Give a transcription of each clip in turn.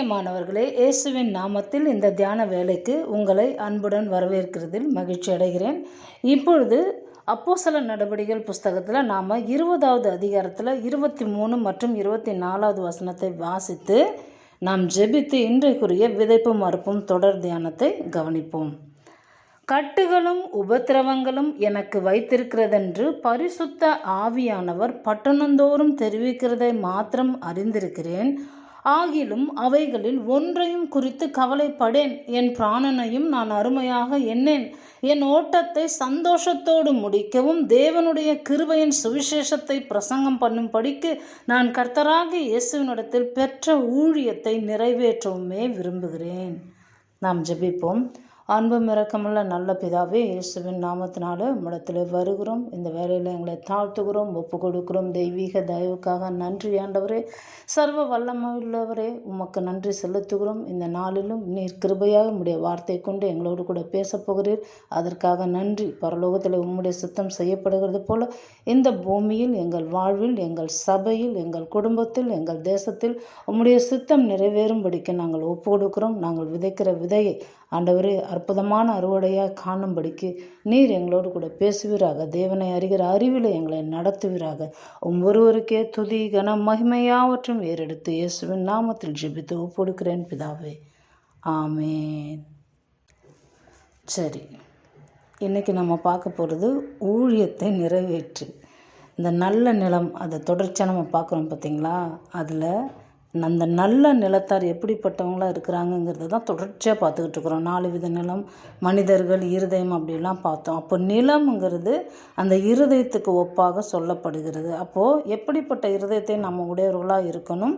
பிரியமானவர்களே, இயேசுவின் நாமத்தில் இந்த தியான வேலைக்கு உங்களை அன்புடன் வரவேற்கிறதில் மகிழ்ச்சி அடைகிறேன். இப்பொழுது அப்போஸ்தலர் நடபடிகள் புஸ்தகத்தில் நாம் 20வது அதிகாரத்தில் 23 மற்றும் 24வது வசனத்தை வாசித்து நாம் ஜெபித்து இன்றைக்குரிய விதைப்பும் மறுப்பும் தொடர் தியானத்தை கவனிப்போம். கட்டுகளும் உபத்திரவங்களும் எனக்கு வைத்திருக்கிறதென்று பரிசுத்த ஆவியானவர் பட்டணந்தோறும் தெரிவிக்கிறதை மாத்திரம் அறிந்திருக்கிறேன். ஆகிலும் அவைகளில் ஒன்றையும் குறித்து கவலைப்படேன். என் பிராணனையும் நான் அருமையாக எண்ணேன். என் ஓட்டத்தை சந்தோஷத்தோடு முடிக்கவும் தேவனுடைய கிருபையின் சுவிசேஷத்தை பிரசங்கம் பண்ணும்படிக்கு நான் கர்த்தராகிய இயேசுவினிடத்தில் பெற்ற ஊழியத்தை நிறைவேற்றவுமே விரும்புகிறேன். நாம் ஜெபிப்போம். அன்பும் இரக்கமுள்ள நல்ல பிதாவே, இயேசுவின் நாமத்தினால உம்மிடத்தில் வருகிறோம். இந்த வேலையில் எங்களை தாழ்த்துகிறோம், ஒப்பு கொடுக்கிறோம். தெய்வீக தயவுக்காக நன்றி ஆண்டவரே. சர்வ வல்லமையுள்ளவரே, உமக்கு நன்றி செலுத்துகிறோம். இந்த நாளிலும் நீர் கிருபையாக உம்முடைய வார்த்தை கொண்டு எங்களோடு கூட பேசப்போகிறீர். அதற்காக நன்றி. பரலோகத்தில் உம்முடைய சித்தம் செய்யப்படுகிறது போல இந்த பூமியில், எங்கள் வாழ்வில், எங்கள் சபையில், எங்கள் குடும்பத்தில், எங்கள் தேசத்தில் உம்முடைய சித்தம் நிறைவேறும்படிக்கு நாங்கள் ஒப்பு கொடுக்கிறோம். நாங்கள் விதைக்கிற விதையை ஆண்டவரே அற்புதமான அறுவடையாக காணும்படிக்கு நீர் எங்களோடு கூட பேசுவீராக. தேவனை அறிகிற அறிவில் எங்களை நடத்துவீராக. ஒவ்வொருவருக்கே துதி கன மகிமையாவற்றும் ஏறெடுத்து இயேசுவின் நாமத்தில் ஜெபித்து ஒப்புடுக்கிறேன் பிதாவே, ஆமேன். சரி, இன்றைக்கி நம்ம பார்க்க போகிறது ஊழியத்தை நிறைவேற்று. இந்த நல்ல நிலம், அதை தொடர்ச்சியாக நம்ம பார்க்குறோம் பார்த்தீங்களா. அதில் அந்த நல்ல நிலத்தார் எப்படிப்பட்டவங்களாக இருக்கிறாங்கங்கிறத தான் தொடர்ச்சியாக பார்த்துக்கிட்டு இருக்கிறோம். 4 வித நிலம், மனிதர்கள், இருதயம் அப்படிலாம் பார்த்தோம். அப்போ நிலம்ங்கிறது அந்த இருதயத்துக்கு ஒப்பாக சொல்லப்படுகிறது. அப்போது எப்படிப்பட்ட இருதயத்தை நம்ம உடையவர்களாக இருக்கணும்,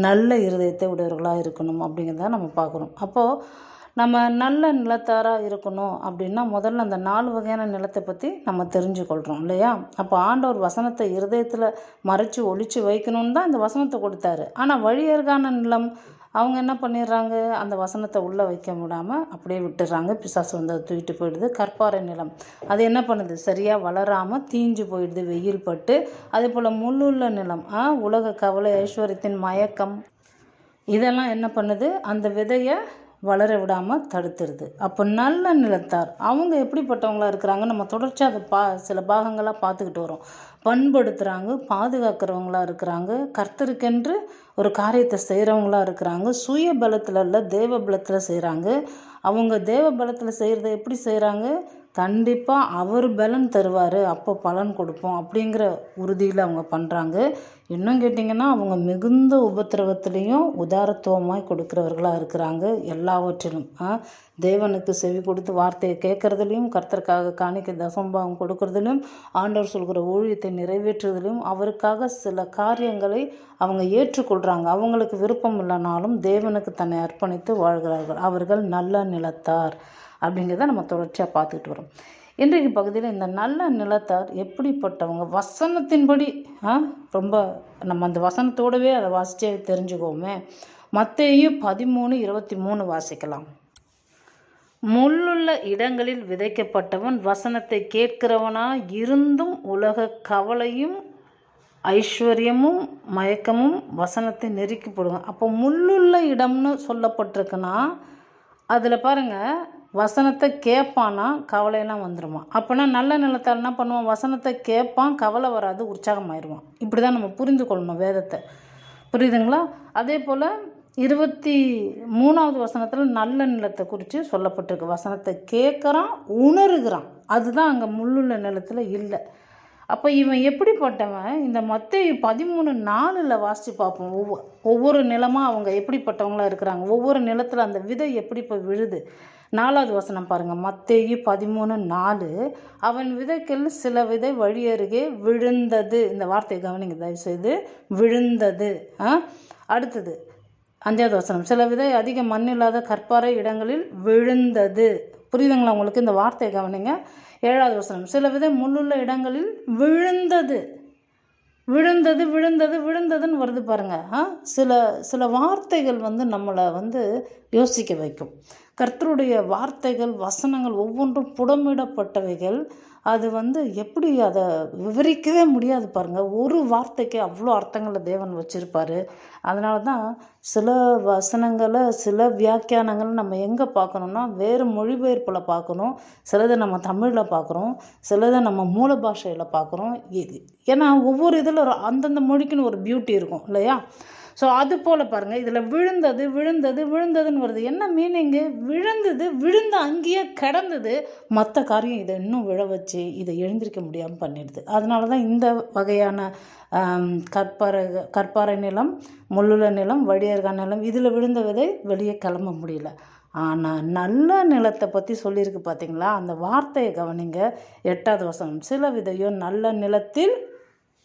நல்ல இருதயத்தை உடையவர்களாக இருக்கணும் அப்படிங்கிறத நம்ம பார்க்குறோம். அப்போது நம்ம நல்ல நிலத்தாராக இருக்கணும் அப்படின்னா முதல்ல அந்த 4 வகையான நிலத்தை பற்றி நம்ம தெரிஞ்சுக்கொள்கிறோம் இல்லையா. அப்போ ஆண்டவர் வசனத்தை இருதயத்தில் மறைச்சி ஒழித்து வைக்கணும்னு தான் இந்த வசனத்தை கொடுத்தாரு. ஆனால் வழியர்கான நிலம் அவங்க என்ன பண்ணிடுறாங்க, அந்த வசனத்தை உள்ளே வைக்க முடியாமல் அப்படியே விட்டுடுறாங்க. பிசாசு வந்து அதை தூக்கிட்டு போயிடுது. கற்பாறை நிலம் அது என்ன பண்ணுது, சரியாக வளராமல் தீஞ்சு போயிடுது வெயில் பட்டு. அதே போல் முள்ளுள்ள நிலம், உலக கவலை, ஐஸ்வர்யத்தின் மயக்கம், இதெல்லாம் என்ன பண்ணுது, அந்த விதையை வளர விடாமல் தடுத்துருது. அப்போ நல்ல நிலத்தார் அவங்க எப்படிப்பட்டவங்களாக இருக்கிறாங்க, நம்ம தொடர்ச்சியாக அதை சில பாகங்களாக பார்த்துக்கிட்டு வரோம். பண்படுத்துகிறாங்க, பாதுகாக்கிறவங்களாக இருக்கிறாங்க, கர்த்தருக்கென்று ஒரு காரியத்தை செய்கிறவங்களாக இருக்கிறாங்க. சுய பலத்தில் இல்லை, தேவ பலத்தில் செய்கிறாங்க. அவங்க தேவ பலத்தில் செய்கிறத எப்படி செய்கிறாங்க, கண்டிப்பாக அவர் பலன் தருவார், அப்போ பலன் கொடுப்போம் அப்படிங்கிற உறுதியில் அவங்க பண்ணுறாங்க. இன்னும் கேட்டிங்கன்னா அவங்க மிகுந்த உபத்திரவத்திலையும் உதாரத்துவமாய் கொடுக்குறவர்களாக இருக்கிறாங்க. எல்லாவற்றிலும் தேவனுக்கு செவி கொடுத்து வார்த்தையை கேட்குறதுலையும், கர்த்தருக்காக காணிக்கை தசம்பாகம் கொடுக்கறதுலையும், ஆண்டவர் சொல்கிற ஊழியத்தை நிறைவேற்றுவதிலையும், அவருக்காக சில காரியங்களை அவங்க ஏற்றுக்கொள்கிறாங்க. அவங்களுக்கு விருப்பம் இல்லைனாலும் தேவனுக்கு தன்னை அர்ப்பணித்து வாழ்கிறார்கள். அவர்கள் நல்ல நிலத்தார் அப்படிங்கிறத நம்ம தொடர்ச்சியாக பார்த்துக்கிட்டு வரோம். இன்றைக்கு பகுதியில் இந்த நல்ல நிலத்தார் எப்படிப்பட்டவங்க, வசனத்தின்படி ரொம்ப நம்ம அந்த வசனத்தோடவே அதை வாசித்தே தெரிஞ்சுக்கோமே. மத்தேயு 13:23 வாசிக்கலாம். முள்ளுள்ள இடங்களில் விதைக்கப்பட்டவன் வசனத்தை கேட்கிறவனாய் இருந்தும் உலக கவலையும் ஐஸ்வர்யமும் மயக்கமும் வசனத்தை நெருக்கி போடுவான். அப்போ முள்ளுள்ள இடம்னு சொல்லப்பட்டிருக்குன்னா அதில் பாருங்கள், வசனத்தை கேட்பானா கவலையெல்லாம் வந்துடுமா. அப்போனா நல்ல நிலத்தால் என்ன பண்ணுவான், வசனத்தை கேட்பான், கவலை வராது, உற்சாகமாயிடுவான். இப்படி தான் நம்ம புரிந்து கொள்ளணும் வேதத்தை. புரியுதுங்களா. அதே போல் 23வது வசனத்தில் நல்ல நிலத்தை குறித்து சொல்லப்பட்டிருக்கு. வசனத்தை கேட்குறான், உணர்கிறான். அதுதான் அங்கே முள்ளுள்ள நிலத்தில் இல்லை. அப்போ இவன் எப்படிப்பட்டவன், இந்த மத்தேயு 13:4 வாசித்து பார்ப்போம். ஒவ்வொரு நிலமாக அவங்க எப்படிப்பட்டவங்களாக இருக்கிறாங்க, ஒவ்வொரு நிலத்தில் அந்த விதை எப்படி போய் விழுது. 4வது வசனம் பாருங்கள். மத்தேயு 13:4 அவன் விதைக்கில் சில விதை வழி அருகே விழுந்தது. இந்த வார்த்தையை கவனிங்க தயவுசெய்து, விழுந்தது. அடுத்தது 5வது வசனம், சில விதை அதிக மண் இல்லாத கற்பாறை இடங்களில் விழுந்தது. புரியுதுங்களா உங்களுக்கு, இந்த வார்த்தையை கவனிங்க. 7வது வசனம், சில விதை முள்ளுள்ள இடங்களில் விழுந்தது. விழுந்தது விழுந்தது விழுந்ததுன்னு வருது பாருங்கள். சில வார்த்தைகள் வந்து நம்மளை வந்து யோசிக்க வைக்கும். கர்த்தருடைய வார்த்தைகள், வசனங்கள் ஒவ்வொன்றும் புடமிடப்பட்டவைகள். அது எப்படி அதை விவரிக்கவே முடியாது பாருங்கள். ஒரு வார்த்தைக்கு அவ்வளோ அர்த்தங்களை தேவன் வச்சுருப்பார். அதனால தான் சில வசனங்களை, சில வியாக்கியானங்கள் நம்ம எங்கே பார்க்கணுன்னா வேறு மொழிபெயர்ப்பில் பார்க்கணும். சிலதை நம்ம தமிழில் பார்க்குறோம், சிலதை நம்ம மூல பாஷையில் பார்க்குறோம். ஏன்னா ஒவ்வொரு இதில் அந்தந்த மொழிக்குன்னு ஒரு பியூட்டி இருக்கும் இல்லையா? ஸோ அது போல் பாருங்கள், இதில் விழுந்தது விழுந்தது விழுந்ததுன்னு வருது. என்ன மீனிங்கு? விழுந்தது, விழுந்து அங்கேயே கிடந்தது. மற்ற காரியம் இதை இன்னும் விழ வச்சு இதை எழுந்திருக்க முடியாமல் பண்ணிடுது. அதனால தான் இந்த வகையான கற்பாறை நிலம், முள்ளுள்ள நிலம், வழியர்கா நிலம், இதில் விழுந்த விதை வெளியே கிளம்ப முடியல. ஆனால் நல்ல நிலத்தை பற்றி சொல்லியிருக்கு பார்த்தீங்களா? அந்த வார்த்தையை கவனிங்க. 8வது வசனம், சில விதையோ நல்ல நிலத்தில்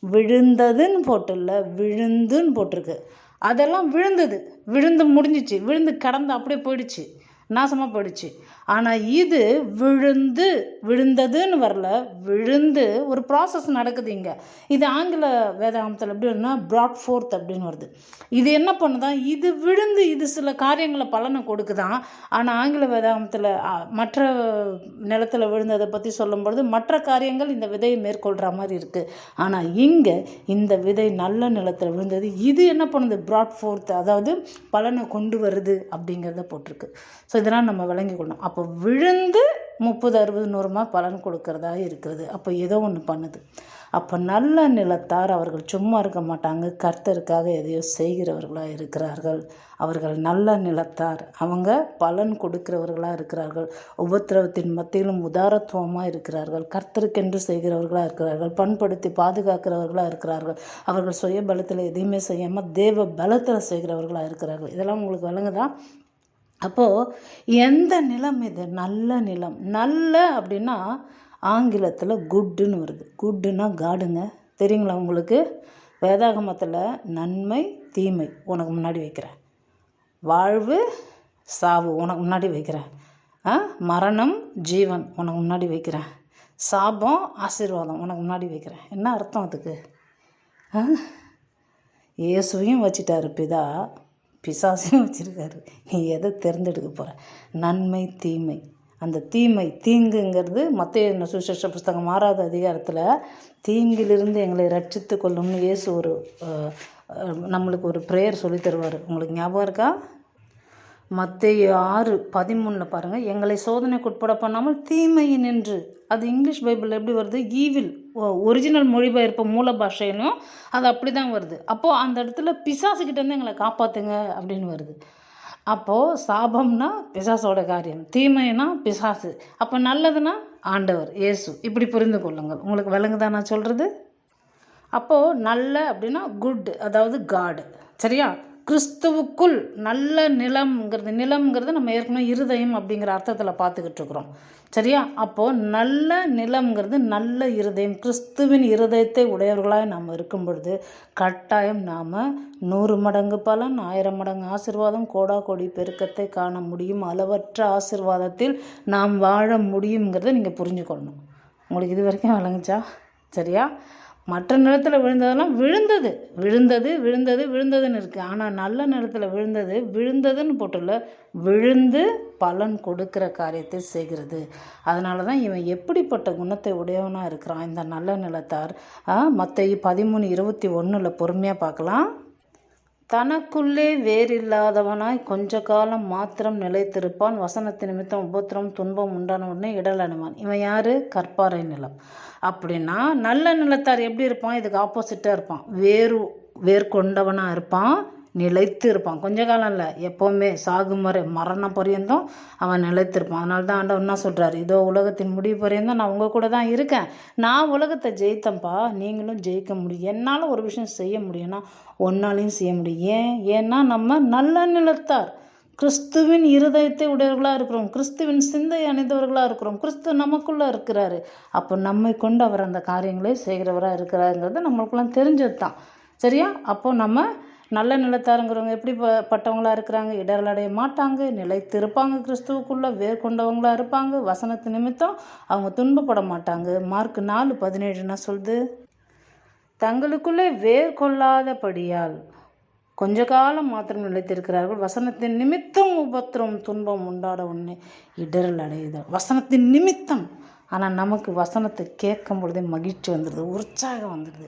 விழுந்ததுன்னு போட்டுல்ல, விழுந்துன்னு போட்டிருக்கு. அதெல்லாம் விழுந்தது, விழுந்து முடிஞ்சிச்சு, விழுந்து கடந்து அப்படியே போயிடுச்சு, நாசமாக போயிடுச்சு. ஆனால் இது விழுந்ததுன்னு வரல, விழுந்து ஒரு ப்ராசஸ் நடக்குது இங்கே. இது ஆங்கில வேதாகமத்தில் எப்படி வருதுன்னா ப்ராட் ஃபோர்த் அப்படின்னு வருது. இது என்ன பண்ணுதான்? இது விழுந்து இது சில காரியங்களை பலனை கொடுக்குதான். ஆனால் ஆங்கில வேதாகமத்தில் மற்ற நிலத்தில் விழுந்ததை பற்றி சொல்லும்பொழுது மற்ற காரியங்கள் இந்த விதையை மேற்கொள்கிற மாதிரி இருக்குது. ஆனால் இங்கே இந்த விதை நல்ல நிலத்தில் விழுந்தது. இது என்ன பண்ணுது? ப்ராட் ஃபோர்த், அதாவது பலனை கொண்டு வருது அப்படிங்கிறத போட்டிருக்கு. ஸோ இதெல்லாம் நம்ம விளங்கி கொள்ளணும். அப்போ விழுந்து 30, 60, 100 பலன் கொடுக்கறதா இருக்கிறது. அப்போ ஏதோ ஒன்று பண்ணுது. அப்போ நல்ல நிலத்தார் அவர்கள் சும்மா இருக்க மாட்டாங்க, கர்த்தருக்காக எதையோ செய்கிறவர்களாக இருக்கிறார்கள். அவர்கள் நல்ல நிலத்தார், அவங்க பலன் கொடுக்கிறவர்களாக இருக்கிறார்கள். உபத்திரவத்தின் மத்தியிலும் உதாரத்துவமாக இருக்கிறார்கள். கர்த்தருக்கென்று செய்கிறவர்களாக இருக்கிறார்கள். பண்படுத்தி பாதுகாக்கிறவர்களாக இருக்கிறார்கள். அவர்கள் சுய பலத்தில் எதையுமே செய்யாமல் தேவ பலத்தில் செய்கிறவர்களாக இருக்கிறார்கள். இதெல்லாம் உங்களுக்கு விளங்குதா? அப்போது எந்த நிலம் இது? நல்ல நிலம். நல்ல அப்படின்னா ஆங்கிலத்தில் குட்டுன்னு வருது. குட்டுன்னா காடுங்க. தெரியுங்களா உங்களுக்கு? வேதாகமத்தில் நன்மை தீமை உனக்கு முன்னாடி வைக்கிறேன், வாழ்வு சாவு உனக்கு முன்னாடி வைக்கிறேன், மரணம் ஜீவன் உனக்கு முன்னாடி வைக்கிறேன், சாபம் ஆசீர்வாதம் உனக்கு முன்னாடி வைக்கிறேன். என்ன அர்த்தம் அதுக்கு? இயேசுவையும் வச்சிட்டாரு பிதா, பிசாசையும் வச்சுருக்காரு. நீ எதை தேர்ந்தெடுக்க போகிற? நன்மை தீமை. அந்த தீமை, தீங்குங்கிறது மத்தேயு சுவிசேஷ புஸ்தகம் 6வது அதிகாரத்தில் தீங்கிலிருந்து எங்களை ரட்சித்து கொள்ளும்னு இயேசு ஒரு நம்மளுக்கு ஒரு ப்ரேயர் சொல்லி தருவார். உங்களுக்கு ஞாபகம் இருக்கா? மத்தேயு 6:13 பாருங்கள், எங்களை சோதனைக்கு உட்பட பண்ணாமல் தீமையின் என்று. அது இங்கிலீஷ் பைபிளில் எப்படி வருது? ஈவில். ஒரிஜினல் மொழிபெயர்ப்பு மூல பாஷையிலும் அது அப்படி தான் வருது. அப்போது அந்த இடத்துல பிசாசுக்கிட்டேருந்து எங்களை காப்பாற்றுங்க அப்படின்னு வருது. அப்போது சாபம்னா பிசாசோட காரியம், தீமைனா பிசாசு, அப்போ நல்லதுன்னா ஆண்டவர் இயேசு. இப்படி புரிந்து கொள்ளுங்கள். உங்களுக்கு விளங்குதான் நான் சொல்கிறது? அப்போது நல்ல அப்படின்னா குட், அதாவது காடு. சரியா? கிறிஸ்துவுக்குள் நல்ல நிலம்ங்கிறது நம்ம ஏற்கனவே இருதயம் அப்படிங்கிற அர்த்தத்தில் பார்த்துக்கிட்டு இருக்கிறோம். சரியா? அப்போது நல்ல நிலம்ங்கிறது நல்ல இருதயம், கிறிஸ்துவின் இருதயத்தை உடையவர்களாக நாம் இருக்கும் பொழுது கட்டாயம் நாம் 100 மடங்கு பலன், 1000 மடங்கு ஆசீர்வாதம், கோடா கோடி பெருக்கத்தை காண முடியும். அளவற்ற ஆசீர்வாதத்தில் நாம் வாழ முடியுங்கிறத நீங்கள் புரிஞ்சுக்கொள்ளணும். உங்களுக்கு இது வரைக்கும் விளங்குச்சா? சரியா? மற்ற நிலத்தில் விழுந்ததெல்லாம் விழுந்ததுன்னு இருக்குது. ஆனால் நல்ல நிலத்தில் விழுந்ததுன்னு போட்டுள்ள, விழுந்து பலன் கொடுக்குற காரியத்தை செய்கிறது. அதனால தான் இவன் எப்படிப்பட்ட குணத்தை உடையவனாக இருக்கிறான் இந்த நல்ல நிலத்தார். மத்தேயு 13:21 பொறுமையாக பார்க்கலாம். தனக்குள்ளே வேறில்லாதவனாய் கொஞ்ச காலம் மாத்திரம் நிலைத்திருப்பான், வசனத்து நிமித்தம் உபத்திரம் துன்பம் உண்டான உடனே இடல் அணுவான். இவன் யார்? கற்பாறை நிலம். அப்படின்னா நல்ல நிலத்தார் எப்படி இருப்பான்? இதுக்கு ஆப்போசிட்டாக இருப்பான். வேர் கொண்டவனாக இருப்பான், நிலைத்து இருப்பான். கொஞ்ச காலம் இல்லை, எப்போவுமே சாகும் வரை மரணம் பரியந்தம் அவன் நிலைத்திருப்பான். அதனால தான் ஆண்டவர் என்ன சொல்கிறார்? இதோ உலகத்தின் முடிவு பரியந்தம் நான் உங்கள் கூட தான் இருக்கேன். நான் உலகத்தை ஜெயித்தேன்ப்பா, நீங்களும் ஜெயிக்க முடியும். என்னால் ஒரு விஷயம் செய்ய முடியும்னா ஒன்னாலையும் செய்ய முடியும். ஏன்னா நம்ம நல்ல நிலத்தார், கிறிஸ்துவின் இருதயத்தை உடையவர்களாக இருக்கிறோம், கிறிஸ்துவின் சிந்தை அணிந்தவர்களாக இருக்கிறோம், கிறிஸ்து நமக்குள்ளே இருக்கிறாரு. அப்போ நம்மை கொண்டு அவர் அந்த காரியங்களே செய்கிறவராக இருக்கிறாருங்கிறது நம்மளுக்குலாம் தெரிஞ்சது தான். சரியா? அப்போது நம்ம நல்ல நிலத்தாருங்கிறவங்க எப்படி பட்டவங்களாக இருக்கிறாங்க? இடர்கள் அடைய மாட்டாங்க, நிலைத்து இருப்பாங்க, கிறிஸ்துவுக்குள்ளே வேர் கொண்டவங்களாக இருப்பாங்க, வசனத்து நிமித்தம் அவங்க துன்பப்பட மாட்டாங்க. மார்க் 4:17 என்ன சொல்லுது? தங்களுக்குள்ளே வேர் கொள்ளாதபடியால் கொஞ்ச காலம் மாத்திரம் நிலைத்திருக்கிறார்கள். வசனத்தின் நிமித்தம் உபத்திரம் துன்பம் உண்டாட உன்னை இடரல் அடையுதல். வசனத்தின் நிமித்தம். ஆனால் நமக்கு வசனத்தை கேட்கும் பொழுதே மகிழ்ச்சி வந்துடுது, உற்சாகம் வந்துடுது.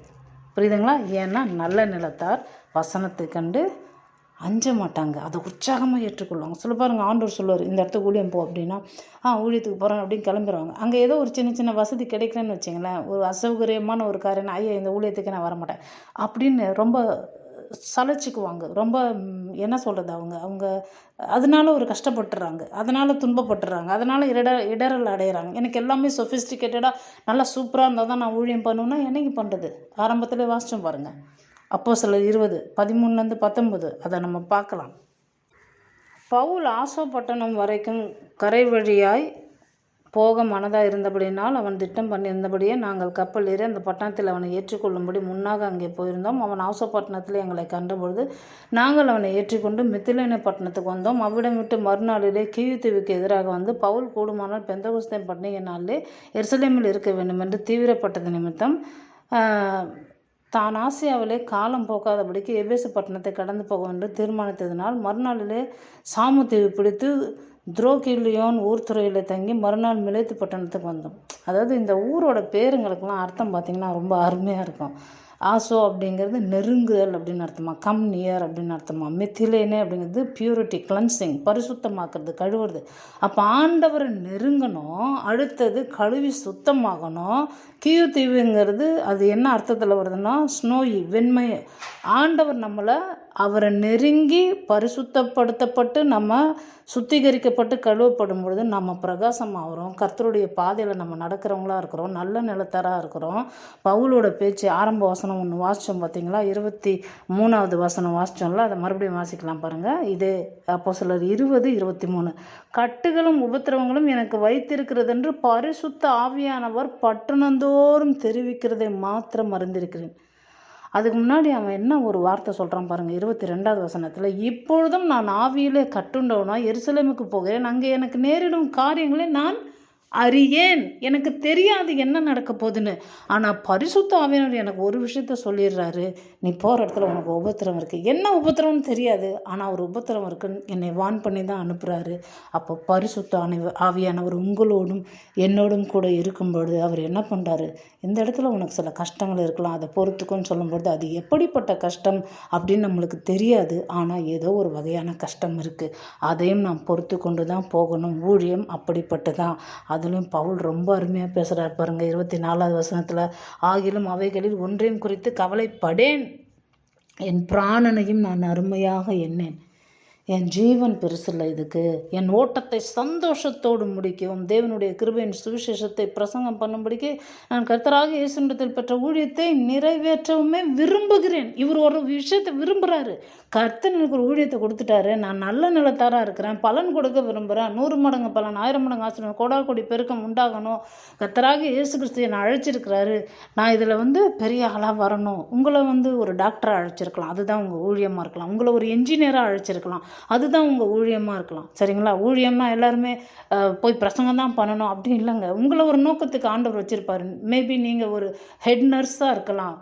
புரியுதுங்களா? ஏன்னா நல்ல நிலத்தார் வசனத்தை கண்டு அஞ்ச மாட்டாங்க, அதை உற்சாகமாக ஏற்றுக்கொள்வாங்க. சொல்ல பாருங்கள், ஆண்டவர் சொல்லுவார், இந்த இடத்துக்கு ஊழியம் போ அப்படின்னா ஊழியத்துக்கு போகிறோம் அப்படின்னு கிளம்பிடுவாங்க. அங்கே ஏதோ ஒரு சின்ன சின்ன வசதி கிடைக்கலன்னு வச்சிங்களேன், ஒரு அசௌகரியமான ஒரு காரியம், ஐயா இந்த ஊழியத்துக்கு நான் வரமாட்டேன் அப்படின்னு ரொம்ப சலைச்சிக்குவாங்க. ரொம்ப என்ன சொல்கிறது, அவங்க அதனால ஒரு கஷ்டப்பட்டுறாங்க, அதனால் துன்பப்பட்டுறாங்க, அதனால் இடரல் அடைகிறாங்க. எனக்கு எல்லாமே சொஃபிஸ்டிகேட்டடாக நல்லா சூப்பராக இருந்தால் தான் நான் ஊழியம் பண்ணுவேன்னா என்னைக்கு பண்ணுறது? ஆரம்பத்தில் வாசித்தோம் பாருங்கள், அப்போஸ்தலர் 20:13-19 அதை நம்ம பார்க்கலாம். பவுல் ஆசோ பட்டணம் வரைக்கும் கரை வழியாய் போக மனதாக இருந்தபடினால் அவன் திட்டம் பண்ணியிருந்தபடியே நாங்கள் கப்பல் ஏறி அந்த பட்டணத்தில் அவனை ஏற்றுக்கொள்ளும்படி முன்னாக அங்கே போயிருந்தோம். அவன் ஆசோ பட்டணத்தில் எங்களை கண்டபொழுது நாங்கள் அவனை ஏற்றிக்கொண்டு மித்திலேனே பட்டணத்துக்கு வந்தோம். அவ்விடம் விட்டு மறுநாளிலே கீயுத்தீவுக்கு எதிராக வந்து பவுல் கூடுமானால் பெந்தகோஸ்தே பண்டிகை நாளிலே எருசலேமில் இருக்க வேண்டும் என்று தீவிரப்பட்டது நிமித்தம் தான் ஆசியாவிலே காலம் போக்காதபடிக்கு எபேசு பட்டணத்தை கடந்து போக என்று தீர்மானித்ததினால் மறுநாளிலே சாமு தீவு பிடித்து துரோகிலியோன் ஊர்துறையில் தங்கி மறுநாள் மிலேத்து பட்டணத்துக்கு வந்தோம். அதாவது இந்த ஊரோட பேருங்களுக்கெல்லாம் அர்த்தம் பார்த்திங்கன்னா ரொம்ப அருமையாக இருக்கும். ஆசோ அப்படிங்கிறது நெருங்குதல் அப்படின்னு அர்த்தமா, கம் நியர் அப்படின்னு அர்த்தமா, மித்திலேனே அப்படிங்கிறது பியூரிட்டி, கிளன்சிங், பரிசுத்தமாக்குறது, கழுவுறது. அப்போ ஆண்டவரை நெருங்கணும், அடுத்தது கழுவி சுத்தமாகணும். கீயுத்தீவுங்கிறது அது என்ன அர்த்தத்தில் வருதுன்னா ஸ்னோயி, வெண்மை. ஆண்டவர் நம்மளை அவரை நெருங்கி பரிசுத்தப்படுத்தப்பட்டு நம்ம சுத்திகரிக்கப்பட்டு கழுவப்படும் பொழுது நம்ம பிரகாசமாகிறோம், கர்த்தருடைய பாதையில் நம்ம நடக்கிறவங்களா இருக்கிறோம், நல்ல நிலத்தராக இருக்கிறோம். பவுலோட பேச்சு ஆரம்ப வசனம் ஒன்று வாசித்தோம் பார்த்தீங்களா, 23வது வசனம் வாசித்தோம்ல, அதை மறுபடியும் வாசிக்கலாம் பாருங்கள். இதே அப்போஸ்தலர் 20:23 கட்டுகளும் உபத்திரவங்களும் எனக்கு வைத்திருக்கிறது என்று பரிசுத்த ஆவியானவர் பட்டணந்தோறும் தெரிவிக்கிறதை மாத்திரம் அறிந்திருக்கிறேன். அதுக்கு முன்னாடி அவன் என்ன ஒரு வார்த்தை சொல்கிறான் பாருங்கள், 22வது வசனத்தில், இப்பொழுதும் நான் ஆவியிலே கட்டுண்டவனா எருசலேமுக்கு போகிறேன், அங்கே எனக்கு நேரிடும் காரியங்களை நான் அறியேன். எனக்கு தெரியாது என்ன நடக்க போகுதுன்னு. ஆனால் பரிசுத்த ஆவியானவர் எனக்கு ஒரு விஷயத்த சொல்லிடுறாரு, நீ போகிற இடத்துல உனக்கு உபத்திரம் இருக்குது. என்ன உபத்திரம்னு தெரியாது, ஆனால் ஒரு உபத்திரம் இருக்குன்னு என்னை வான் பண்ணி தான் அனுப்புகிறாரு. அப்போ பரிசுத்த ஆவியானவர் உங்களோடும் என்னோடும் கூட இருக்கும்பொழுது அவர் என்ன பண்ணுறாரு, இந்த இடத்துல உனக்கு சில கஷ்டங்கள் இருக்கலாம், அதை பொறுத்துக்கோன்னு சொல்லும்பொழுது அது எப்படிப்பட்ட கஷ்டம் அப்படின்னு நம்மளுக்கு தெரியாது. ஆனால் ஏதோ ஒரு வகையான கஷ்டம் இருக்குது, அதையும் நாம் பொறுத்து கொண்டு தான் போகணும். ஊழியம் அப்படிப்பட்டு தான். அதுலேயும் பவுல் ரொம்ப அருமையாக பேசுகிறார் பாருங்கள், 24வது வசனத்தில், ஆகிலும் அவைகளில் ஒன்றையும் குறித்து கவலைப்படேன், என் பிராணனையும் நான் அருமையாக எண்ணேன். என் ஜீவன் பெருசில்லை இதுக்கு, என் ஓட்டத்தை சந்தோஷத்தோடு முடிக்கவும் தேவனுடைய கிருபையின் சுவிசேஷத்தை பிரசங்கம் பண்ணும்படிக்கு நான் கர்த்தராகிய இயேசுவிடத்தில் பெற்ற ஊழியத்தை நிறைவேற்றவுமே விரும்புகிறேன். இவர் ஒரு விஷயத்தை விரும்புகிறாரு. கர்த்தர் எனக்கு ஒரு ஊழியத்தை கொடுத்துட்டாரு, நான் நல்ல நிலத்தாராக இருக்கிறேன், பலன் கொடுக்க விரும்புகிறேன், 100 மடங்கு பலன், 1000 மடங்கு ஆசீர்வாதம், கோடாகோடி பெருக்கம் உண்டாகணும். கர்த்தராகிய இயேசு கிறிஸ்து என்னை அழைச்சிருக்கிறாரு, நான் இதில் பெரிய ஆளாக வரணும். உங்களை ஒரு டாக்டராக அழைச்சிருக்கலாம், அதுதான் உங்கள் ஊழியமாக இருக்கலாம். உங்களை ஒரு என்ஜினியராக அழைச்சிருக்கலாம், அதுதான் உங்கள் ஊழியமாக இருக்கலாம். சரிங்களா? ஊழியம்னா எல்லாருமே போய் பிரசங்கம் தான் பண்ணணும் அப்படி இல்லைங்க. உங்களை ஒரு நோக்கத்துக்கு ஆண்டவர் வச்சுருப்பாரு. மேபி நீங்கள் ஒரு ஹெட் நர்ஸாக இருக்கலாம்,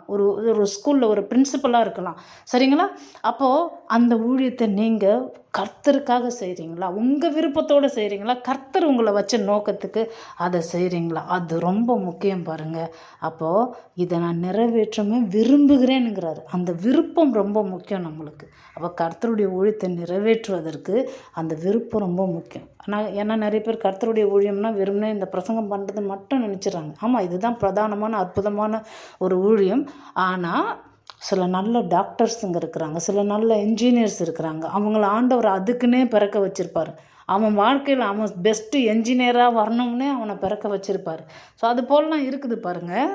ஒரு ஸ்கூலில் ஒரு பிரின்சிபலாக இருக்கலாம். சரிங்களா? அப்போது அந்த ஊழியத்தை நீங்கள் கர்த்தருக்காக செய்கிறீங்களா, உங்கள் விருப்பத்தோடு செய்கிறீங்களா, கர்த்தர் உங்களை வச்ச நோக்கத்துக்கு அதை செய்கிறீங்களா? அது ரொம்ப முக்கியம் பாருங்கள். அப்போது இதை நான் நிறைவேற்றமே விரும்புகிறேனுங்கிறாரு. அந்த விருப்பம் ரொம்ப முக்கியம் நம்மளுக்கு. அப்போ கர்த்தருடைய ஊழியத்தை நிறைவேற்றுவதற்கு அந்த விருப்பம் ரொம்ப முக்கியம். ஆனால் ஏன்னா நிறைய பேர் கர்த்தருடைய ஊழியம்னா வெறுமனே இந்த பிரசங்கம் பண்ணுறது மட்டும் நினச்சிடறாங்க. ஆமாம், இதுதான் பிரதானமான அற்புதமான ஒரு ஊழியம். ஆனால் சில நல்ல டாக்டர்ஸுங்க இருக்கிறாங்க, சில நல்ல என்ஜினியர்ஸ் இருக்கிறாங்க, அவங்கள ஆண்டவர் அதுக்குன்னே பிறக்க வச்சுருப்பார். அவன் வாழ்க்கையில் அவன் பெஸ்ட்டு என்ஜினியராக வரணும்னே அவனை பிறக்க வச்சுருப்பார். ஸோ அது போலலாம் இருக்குது பாருங்கள்.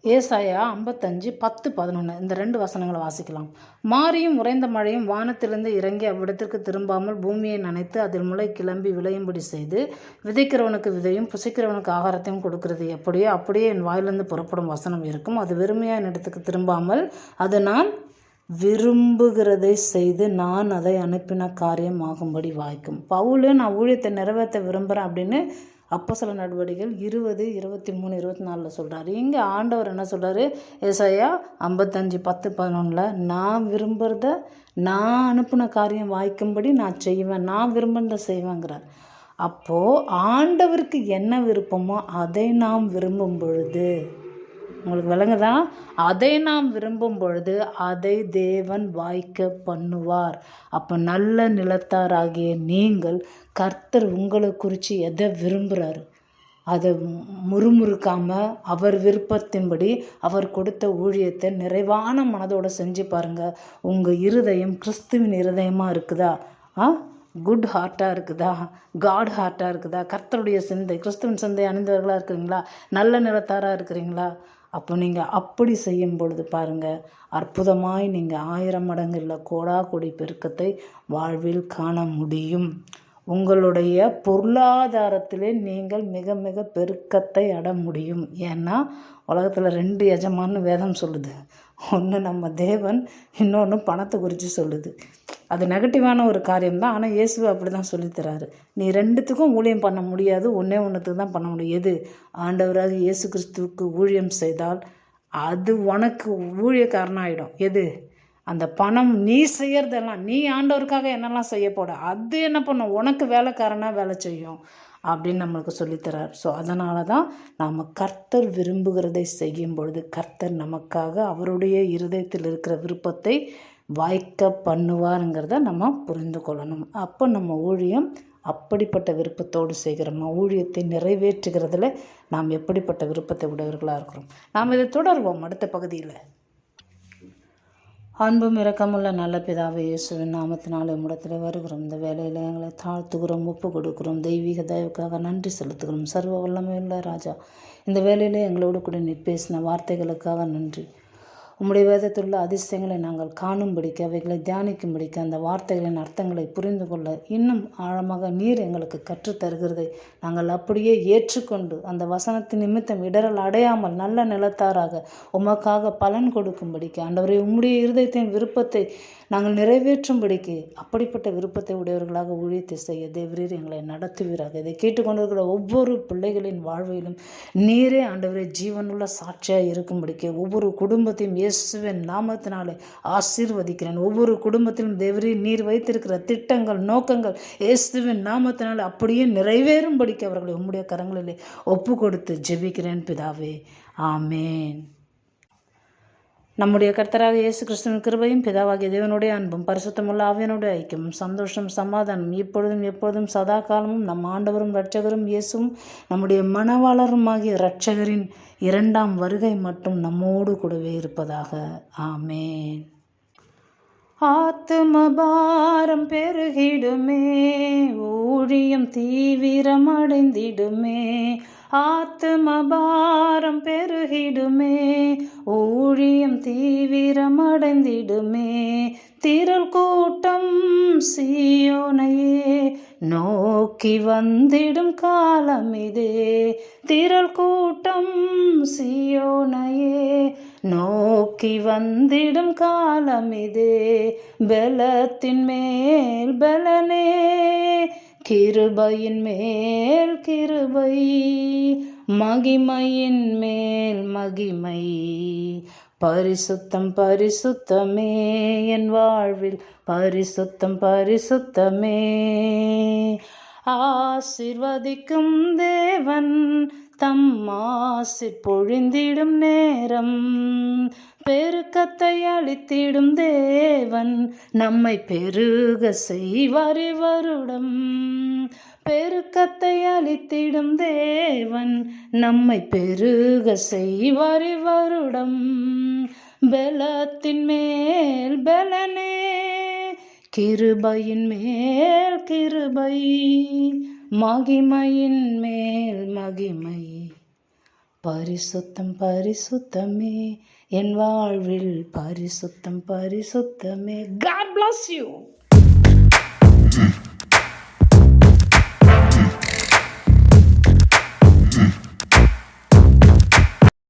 ஏசாயா 55:10-11 இந்த 2 வசனங்களை வாசிக்கலாம். மாரியும் உறைந்த மழையும் வானத்திலிருந்து இறங்கி அவ்விடத்திற்கு திரும்பாமல் பூமியை நனைத்து அதில் முளை கிளம்பி விளையும்படி செய்து விதைக்கிறவனுக்கு விதையும் புசிக்கிறவனுக்கு ஆகாரத்தையும் கொடுக்கிறது எப்படியோ அப்படியே என் வாயிலிருந்து புறப்படும் வசனம் இருக்கும். அது வெறுமையாக என் இடத்துக்கு திரும்பாமல் அது நான் விரும்புகிறதை செய்து நான் அதை அனுப்பின காரியம் ஆகும்படி வாய்க்கும். பவுல் நான் ஊழியத்தை நிறைவேற்ற விரும்புகிறேன் அப்படின்னு அப்போஸ்தலர் நடவடிக்கைகள் 20:23-24 சொல்கிறாரு. இங்கே ஆண்டவர் என்ன சொல்கிறாரு? ஏசாயா 55:10-11 நான் விரும்புகிறத, நான் அனுப்பின காரியம் வாய்க்கும்படி நான் செய்வேன், நான் விரும்புகிறத செய்வேங்கிறார். அப்போது ஆண்டவருக்கு என்ன விருப்பமோ அதை நாம் விரும்பும் பொழுது, உங்களுக்கு விளங்குதா? அதை நாம் விரும்பும் பொழுது அதை தேவன் வாய்க்க பண்ணுவார். அப்போ நல்ல நிலத்தாராகிய நீங்கள் கர்த்தர் உங்களை குறித்து எதை விரும்புகிறாரு அதை முறுமுறுக்காமல் அவர் விருப்பத்தின்படி அவர் கொடுத்த ஊழியத்தை நிறைவான மனதோடு செஞ்சு பாருங்கள். உங்கள் இருதயம் கிறிஸ்துவின் இருதயமாக இருக்குதா? குட் ஹார்ட்டாக இருக்குதா? காட் ஹார்ட்டாக இருக்குதா? கர்த்தருடைய சிந்தை, கிறிஸ்துவின் சிந்தை அணிந்தவர்களாக இருக்கிறீங்களா? நல்ல நிலத்தாராக இருக்கிறீங்களா? அப்போ நீங்கள் அப்படி செய்யும் பொழுது பாருங்கள், அற்புதமாய் நீங்கள் 1000 மடங்கு இல்லை கோடி பெருக்கத்தை வாழ்வில் காண முடியும். உங்களுடைய பொருளாதாரத்திலே நீங்கள் மிக மிக பெருக்கத்தை அட முடியும். ஏன்னா உலகத்தில் 2 எஜமான்னு வேதம் சொல்லுது. ஒன்று நம்ம தேவன், இன்னொன்று பணத்தை குறித்து சொல்லுது. அது நெகட்டிவான ஒரு காரியம்தான். ஆனால் இயேசுவை அப்படி தான் சொல்லித்தராரு. நீ 2த்துக்கும் ஊழியம் பண்ண முடியாது, ஒன்றுத்துக்கு தான் பண்ண முடியும். எது? ஆண்டவராக இயேசு கிறிஸ்துவுக்கு ஊழியம் செய்தால் அது உனக்கு ஊழியக்காரனாக ஆகிடும். எது? அந்த பணம் நீ செய்கிறதெல்லாம், நீ ஆண்டவருக்காக என்னெல்லாம் செய்ய போட, அது என்ன பண்ணும்? உனக்கு வேலைக்காரனாக வேலை செய்யும் அப்படின்னு நம்மளுக்கு சொல்லித்தரார். ஸோ அதனால தான் நாம் கர்த்தர் விரும்புகிறதை செய்யும் பொழுது கர்த்தர் நமக்காக அவருடைய இருதயத்தில் இருக்கிற விருப்பத்தை வாய்க்க பண்ணுவாருங்கிறத நம்ம புரிந்து கொள்ளணும். அப்போ நம்ம ஊழியம் அப்படிப்பட்ட விருப்பத்தோடு செய்கிறோமா? ஊழியத்தை நிறைவேற்றுகிறதுல நாம் எப்படிப்பட்ட விருப்பத்தை உடையவர்களாக இருக்கிறோம்? நாம் இதை தொடர்வோம் அடுத்த பகுதியில். அன்பும் இரக்கமுள்ள நல்ல பிதாவை இயேசுவின் நாமத்தினாலே உம்மிடத்தில் வருகிறோம். இந்த வேலையில் எங்களை தாழ்த்துகிறோம், ஒப்பு கொடுக்கிறோம். தெய்வீக தயவுக்காக நன்றி செலுத்துகிறோம். சர்வ வல்லமையுள்ள ராஜா, இந்த வேலையில் எங்களோடு கூட நீர் பேசின வார்த்தைகளுக்காக நன்றி. உம்முடைய வேதத்தில் உள்ள அதிசயங்களை நாங்கள் காணும்படிக்க, அவைகளை தியானிக்கும்படிக்க, அந்த வார்த்தைகளின் அர்த்தங்களை புரிந்து கொள்ள இன்னும் ஆழமாக நீர் எங்களுக்கு கற்றுத்தருகிறதை நாங்கள் அப்படியே ஏற்றுக்கொண்டு அந்த வசனத்தின் நிமித்தம் இடரல் அடையாமல் நல்ல நிலத்தாராக உமக்காக பலன் கொடுக்கும்படிக்க, ஆண்டவரே உம்முடைய இருதயத்தின் விருப்பத்தை நாங்கள் நிறைவேற்றும்படிக்கு அப்படிப்பட்ட விருப்பத்தை உடையவர்களாக ஊழியத்தை செய்ய தேவரீர் எங்களை நடத்துவீராக. இதை கேட்டுக்கொண்டிருக்கிற ஒவ்வொரு பிள்ளைகளின் வாழ்விலும் நீரே ஆண்டவரே ஜீவனுள்ள சாட்சியாக இருக்கும்படிக்க ஒவ்வொரு குடும்பத்தையும் இயேசுவின் நாமத்தினாலே ஆசீர்வதிக்கிறேன். ஒவ்வொரு குடும்பத்திலும் தேவரீர் நீர் வைத்திருக்கிற திட்டங்கள், நோக்கங்கள் இயேசுவின் நாமத்தினாலே அப்படியே நிறைவேறும்படிக்க அவர்களை உம்முடைய கரங்களிலே ஒப்பு கொடுத்து ஜெபிக்கிறேன் பிதாவே. ஆமேன். நம்முடைய கர்த்தராக இயேசு கிறிஸ்துவின் கிருபையும் பிதாவாகிய தேவனுடைய அன்பும் பரிசுத்தமுள்ள ஆவியனுடைய ஐக்கியமும் சந்தோஷம் சமாதானம் இப்பொழுதும் எப்பொழுதும் சதா காலமும் நம் ஆண்டவரும் இரட்சகரும் இயேசுவும் நம்முடைய மணவாளருமாகிய இரட்சகரின் 2ஆம் வருகை மட்டும் நம்மோடு கூடவே இருப்பதாக. ஆமேன். ஆத்துமபாரம் பெருகிடுமே, ஊழியம் தீவிரமடைந்திடுமே. ஆத்துமபாரம் பெருகிடுமே, ஊழியம் தீவிரமடைந்திடுமே. திரள் கூட்டம் சீயோனையே நோக்கி வந்திடும் காலம் இதே. திரள் கூட்டம் சீயோனையே நோக்கி வந்திடும் காலம் இதே. பலத்தின் மேல் பலனே, கிருபையின் மேல் கிருபை, மகிமையின் மேல் மகிமை. பரிசுத்தம் பரிசுத்தமே என் வாழ்வில், பரிசுத்தம் பரிசுத்தமே. ஆசீர்வதிக்கும் தேவன் தம் ஆசீர் பொழிந்திடும் நேரம், பெருக்கத்தை அளித்திடும் தேவன் நம்மை பெருக செய்வார் வருடம். பெருக்கத்தை அளித்திடும் தேவன் நம்மை பெருக செய்வார் வருடம். பலத்தின் மேல் பலனே, கிருபையின் மேல் கிருபை, மகிமையின் மேல் மகிமை. பரிசுத்தம் பரிசுத்தமே என் வாழ்வில், பரிசுத்தம் பரிசுத்தமே. God bless you.